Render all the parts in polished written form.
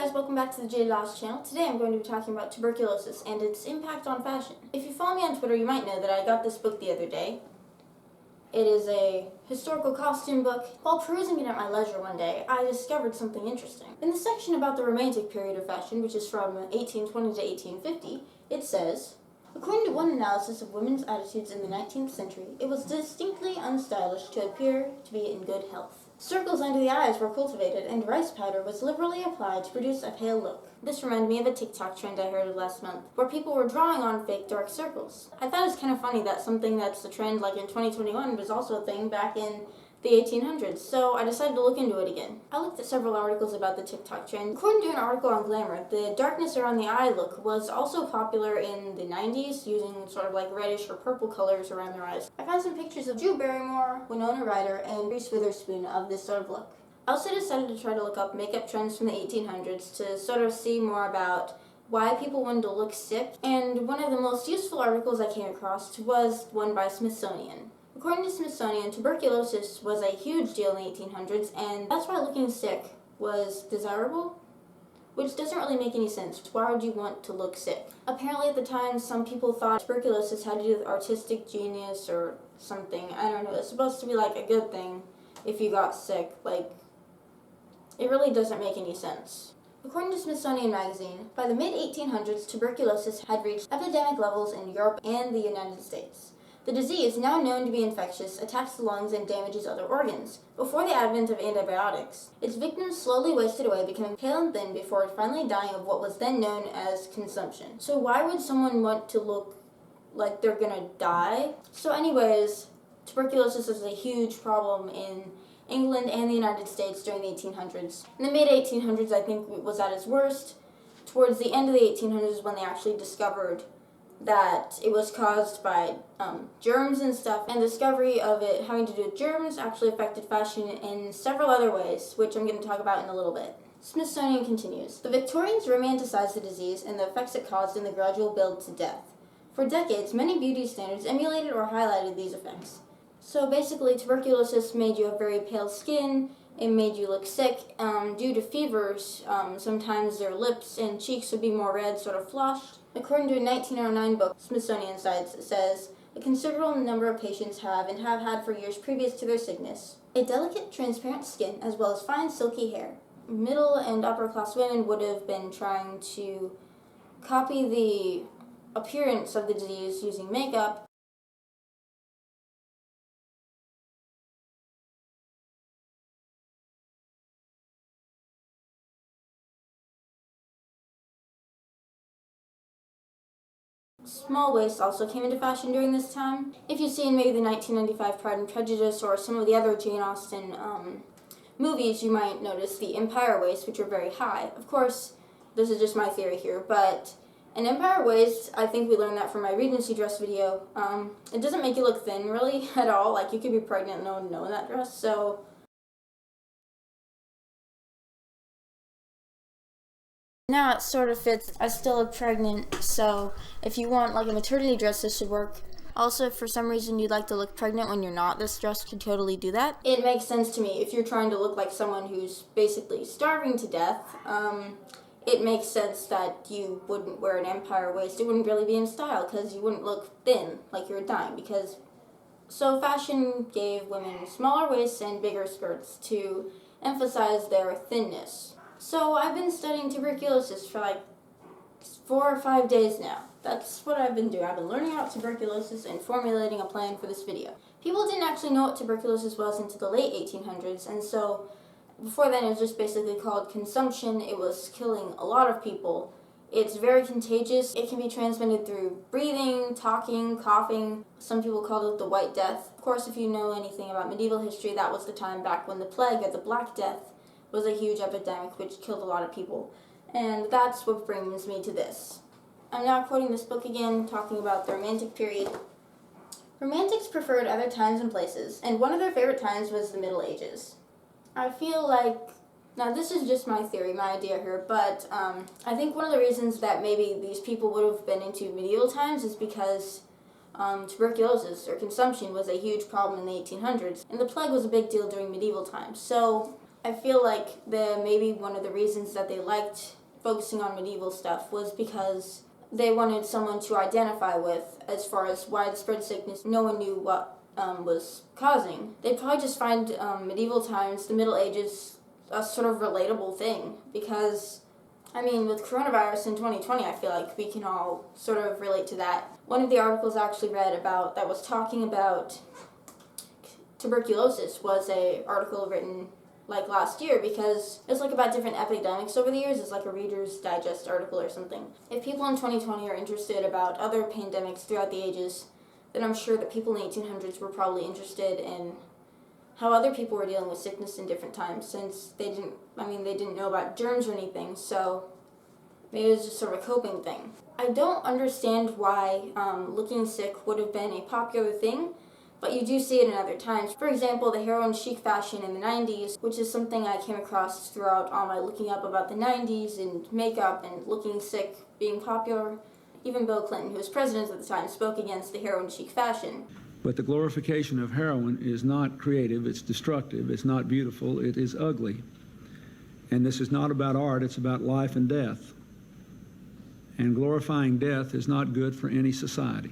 guys, welcome back to the J Loss channel. Today I'm going to be talking about tuberculosis and its impact on fashion. If you follow me on Twitter, you might know that I got this book the other day. It is a historical costume book. While perusing it at my leisure one day, I discovered something interesting. In the section about the Romantic period of fashion, which is from 1820 to 1850, it says, according to one analysis of women's attitudes in the 19th century, it was distinctly unstylish to appear to be in good health. Circles under the eyes were cultivated, and rice powder was liberally applied to produce a pale look. This reminded me of a TikTok trend I heard of last month, where people were drawing on fake dark circles. I thought it was kind of funny that something that's a trend like in 2021 was also a thing back in the 1800s, so I decided to look into it again. I looked at several articles about the TikTok trend. According to an article on Glamour, the darkness around the eye look was also popular in the 90s, using sort of like reddish or purple colors around their eyes. I found some pictures of Barrymore, Winona, Ryder, and Reese Witherspoon of this sort of look. I also decided to try to look up makeup trends from the 1800s to sort of see more about why people wanted to look sick, and one of the most useful articles I came across was one by Smithsonian. According to Smithsonian, tuberculosis was a huge deal in the 1800s, and that's why looking sick was desirable, which doesn't really make any sense. Why would you want to look sick? Apparently at the time, some people thought tuberculosis had to do with artistic genius or something. I don't know. It's supposed to be like a good thing if you got sick. Like, it really doesn't make any sense. According to Smithsonian Magazine, by the mid-1800s, tuberculosis had reached epidemic levels in Europe and the United States. The disease, now known to be infectious, attacks the lungs and damages other organs. Before the advent of antibiotics, its victims slowly wasted away, becoming pale and thin before finally dying of what was then known as consumption. So why would someone want to look like they're gonna die? So anyways, tuberculosis is a huge problem in England and the United States during the 1800s. In the mid-1800s, I think it was at its worst. Towards the end of the 1800s is when they actually discovered that it was caused by germs and stuff, and the discovery of it having to do with germs actually affected fashion in several other ways, which I'm going to talk about in a little bit. Smithsonian continues, the Victorians romanticized the disease and the effects it caused in the gradual build to death. For decades, many beauty standards emulated or highlighted these effects. So basically, tuberculosis made you have very pale skin, it made you look sick. Due to fevers, sometimes their lips and cheeks would be more red, sort of flushed. According to a 1909 book, Smithsonian cites, it says, a considerable number of patients have and have had for years previous to their sickness a delicate, transparent skin as well as fine, silky hair. Middle and upper class women would have been trying to copy the appearance of the disease using makeup. Small waists also came into fashion during this time. If you've seen maybe the 1995 Pride and Prejudice or some of the other Jane Austen movies, you might notice the empire waists, which are very high. Of course, this is just my theory here, but an empire waist, I think we learned that from my Regency dress video. It doesn't make you look thin, really, at all. Like, you could be pregnant and no one would know in that dress, so now it sort of fits. I still look pregnant, so if you want like a maternity dress, this should work. Also, if for some reason you'd like to look pregnant when you're not, this dress could totally do that. It makes sense to me if you're trying to look like someone who's basically starving to death. It makes sense that you wouldn't wear an empire waist. It wouldn't really be in style because you wouldn't look thin, like you were dying. So fashion gave women smaller waists and bigger skirts to emphasize their thinness. So I've been studying tuberculosis for like 4 or 5 days now. That's what I've been doing. I've been learning about tuberculosis and formulating a plan for this video. People didn't actually know what tuberculosis was until the late 1800s, and so before then it was just basically called consumption. It was killing a lot of people. It's very contagious. It can be transmitted through breathing, talking, coughing. Some people called it the White Death. Of course, if you know anything about medieval history, that was the time back when the plague or the Black Death was a huge epidemic which killed a lot of people. And that's what brings me to this. I'm now quoting this book again, talking about the Romantic period. Romantics preferred other times and places, and one of their favorite times was the Middle Ages. I feel like, now this is just my theory, my idea here, but I think one of the reasons that maybe these people would have been into medieval times is because tuberculosis or consumption was a huge problem in the 1800s, and the plague was a big deal during medieval times. So I feel like maybe one of the reasons that they liked focusing on medieval stuff was because they wanted someone to identify with as far as widespread sickness. No one knew what was causing. They'd probably just find medieval times, the Middle Ages, a sort of relatable thing because, I mean, with coronavirus in 2020, I feel like we can all sort of relate to that. One of the articles I actually read about that was talking about tuberculosis was a article written like last year because it's like about different epidemics over the years. It's like a Reader's Digest article or something. If people in 2020 are interested about other pandemics throughout the ages, then I'm sure that people in the 1800s were probably interested in how other people were dealing with sickness in different times, since they didn't know about germs or anything, so maybe it was just sort of a coping thing. I don't understand why looking sick would have been a popular thing, but you do see it in other times. For example, the heroin chic fashion in the 90s, which is something I came across throughout all my looking up about the 90s and makeup and looking sick being popular. Even Bill Clinton, who was president at the time, spoke against the heroin chic fashion. But the glorification of heroin is not creative, it's destructive, it's not beautiful, it is ugly. And this is not about art, it's about life and death. And glorifying death is not good for any society.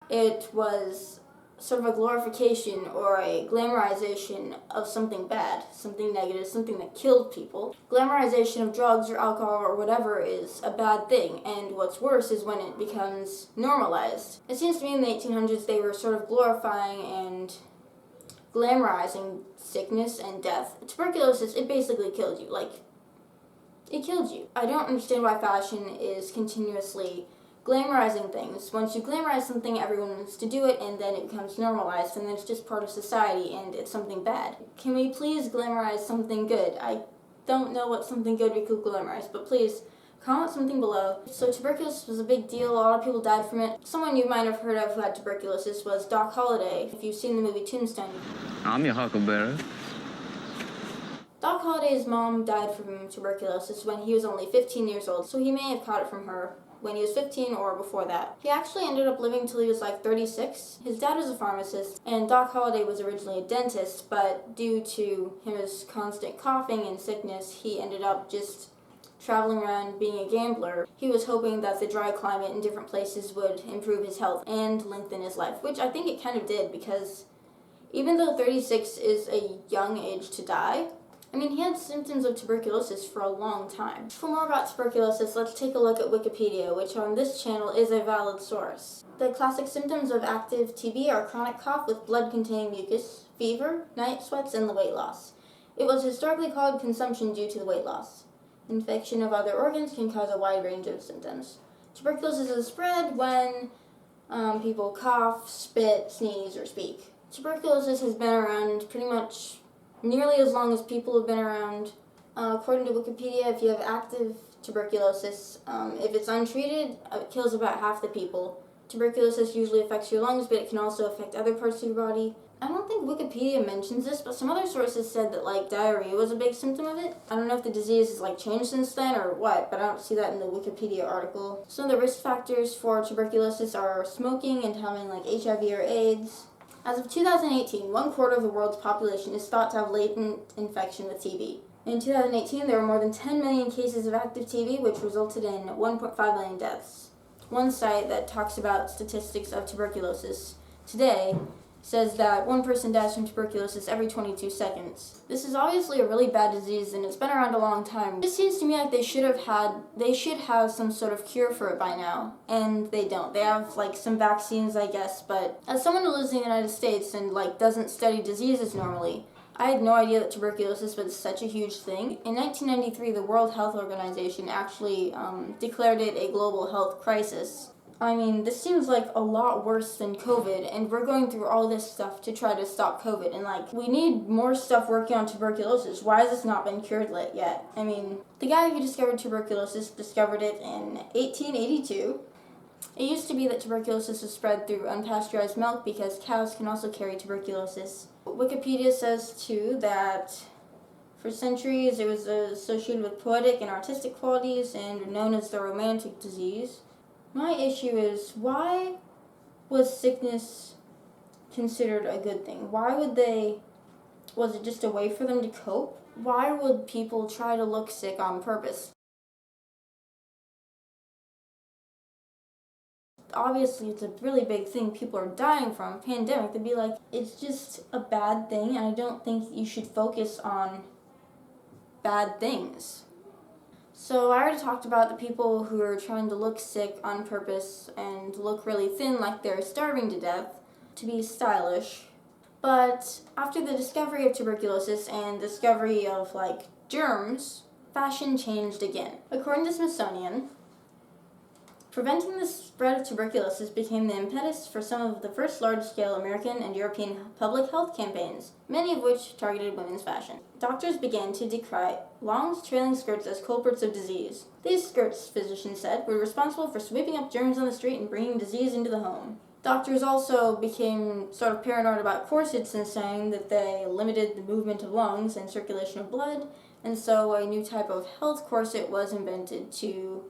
It was sort of a glorification or a glamorization of something bad, something negative, something that killed people. Glamorization of drugs or alcohol or whatever is a bad thing, and what's worse is when it becomes normalized. It seems to me in the 1800s they were sort of glorifying and glamorizing sickness and death. Tuberculosis, it basically killed you. It killed you. I don't understand why fashion is continuously glamorizing things. Once you glamorize something, everyone wants to do it, and then it becomes normalized, and then it's just part of society, and it's something bad. Can we please glamorize something good? I don't know what something good we could glamorize, but please comment something below. So tuberculosis was a big deal. A lot of people died from it. Someone you might have heard of who had tuberculosis was Doc Holliday. If you've seen the movie Tombstone. I'm your huckleberry. Doc Holliday's mom died from tuberculosis when he was only 15 years old, so he may have caught it from her when he was 15 or before that. He actually ended up living till he was like 36. His dad was a pharmacist, and Doc Holliday was originally a dentist, but due to his constant coughing and sickness, he ended up just traveling around being a gambler. He was hoping that the dry climate in different places would improve his health and lengthen his life, which I think it kind of did, because even though 36 is a young age to die, I mean, he had symptoms of tuberculosis for a long time. For more about tuberculosis, let's take a look at Wikipedia, which on this channel is a valid source. The classic symptoms of active TB are chronic cough with blood-containing mucus, fever, night sweats, and the weight loss. It was historically called consumption due to the weight loss. Infection of other organs can cause a wide range of symptoms. Tuberculosis is spread when people cough, spit, sneeze, or speak. Tuberculosis has been around pretty much nearly as long as people have been around. According to Wikipedia, if you have active tuberculosis, if it's untreated, it kills about half the people. Tuberculosis usually affects your lungs, but it can also affect other parts of your body. I don't think Wikipedia mentions this, but some other sources said that diarrhea was a big symptom of it. I don't know if the disease has changed since then or what, but I don't see that in the Wikipedia article. Some of the risk factors for tuberculosis are smoking and having HIV or AIDS. As of 2018, 1/4 of the world's population is thought to have latent infection with TB. In 2018, there were more than 10 million cases of active TB, which resulted in 1.5 million deaths. One site that talks about statistics of tuberculosis today says that one person dies from tuberculosis every 22 seconds. This is obviously a really bad disease, and it's been around a long time. It seems to me like they should have some sort of cure for it by now, and they don't. They have some vaccines, I guess, but as someone who lives in the United States and doesn't study diseases normally, I had no idea that tuberculosis was such a huge thing. In 1993, the World Health Organization actually declared it a global health crisis. I mean, this seems like a lot worse than COVID, and we're going through all this stuff to try to stop COVID, and we need more stuff working on tuberculosis. Why has this not been cured yet? I mean, the guy who discovered tuberculosis discovered it in 1882. It used to be that tuberculosis was spread through unpasteurized milk because cows can also carry tuberculosis. Wikipedia says, too, that for centuries it was associated with poetic and artistic qualities and known as the romantic disease. My issue is, why was sickness considered a good thing? Was it just a way for them to cope? Why would people try to look sick on purpose? Obviously, it's a really big thing people are dying from, pandemic. They'd be like, it's just a bad thing, and I don't think you should focus on bad things. So I already talked about the people who are trying to look sick on purpose and look really thin like they're starving to death to be stylish. But after the discovery of tuberculosis and discovery of, germs, fashion changed again. According to Smithsonian, preventing the spread of tuberculosis became the impetus for some of the first large-scale American and European public health campaigns, many of which targeted women's fashion. Doctors began to decry long, trailing skirts as culprits of disease. These skirts, physicians said, were responsible for sweeping up germs on the street and bringing disease into the home. Doctors also became sort of paranoid about corsets and saying that they limited the movement of lungs and circulation of blood, and so a new type of health corset was invented to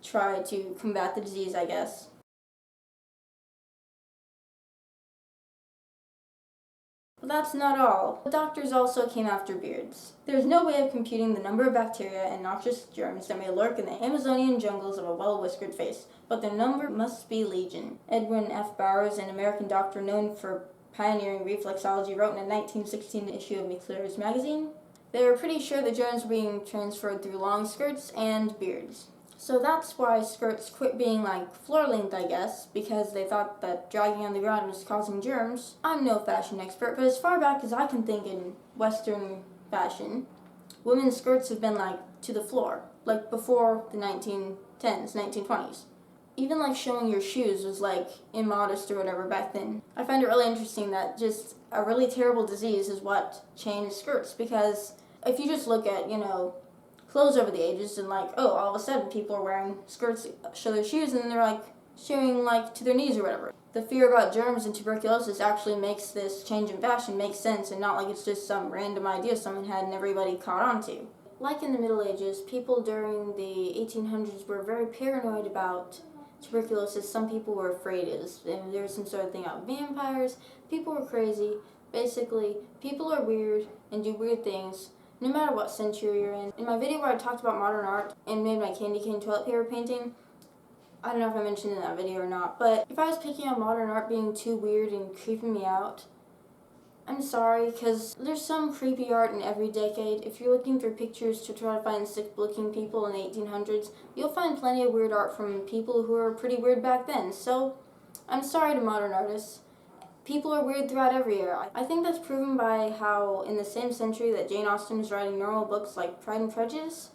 try to combat the disease, I guess. But that's not all. The doctors also came after beards. There's no way of computing the number of bacteria and noxious germs that may lurk in the Amazonian jungles of a well-whiskered face, but their number must be legion. Edwin F. Bowers, an American doctor known for pioneering reflexology, wrote in a 1916 issue of McClure's magazine, they were pretty sure the germs were being transferred through long skirts and beards. So that's why skirts quit being floor length, I guess, because they thought that dragging on the ground was causing germs. I'm no fashion expert, but as far back as I can think in Western fashion, women's skirts have been to the floor, before the 1910s, 1920s. Even showing your shoes was immodest or whatever back then. I find it really interesting that just a really terrible disease is what changed skirts, because if you just look at, clothes over the ages and all of a sudden people are wearing skirts that show their shoes and then they're showing to their knees or whatever. The fear about germs and tuberculosis actually makes this change in fashion make sense and not it's just some random idea someone had and everybody caught on to. Like in the Middle Ages, people during the 1800s were very paranoid about tuberculosis. Some people were afraid there was some sort of thing about vampires. People were crazy. Basically, people are weird and do weird things no matter what century you're in. In my video where I talked about modern art and made my candy cane toilet paper painting, I don't know if I mentioned in that video or not, but if I was picking on modern art being too weird and creeping me out, I'm sorry, because there's some creepy art in every decade. If you're looking through pictures to try to find sick-looking people in the 1800s, you'll find plenty of weird art from people who were pretty weird back then. So, I'm sorry to modern artists. People are weird throughout every era. I think that's proven by how, in the same century that Jane Austen was writing normal books like Pride and Prejudice,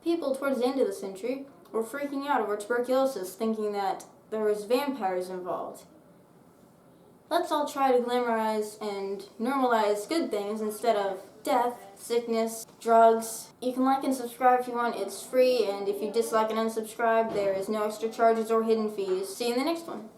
people towards the end of the century were freaking out over tuberculosis, thinking that there was vampires involved. Let's all try to glamorize and normalize good things instead of death, sickness, drugs. You can like and subscribe if you want. It's free, and if you dislike and unsubscribe, there is no extra charges or hidden fees. See you in the next one.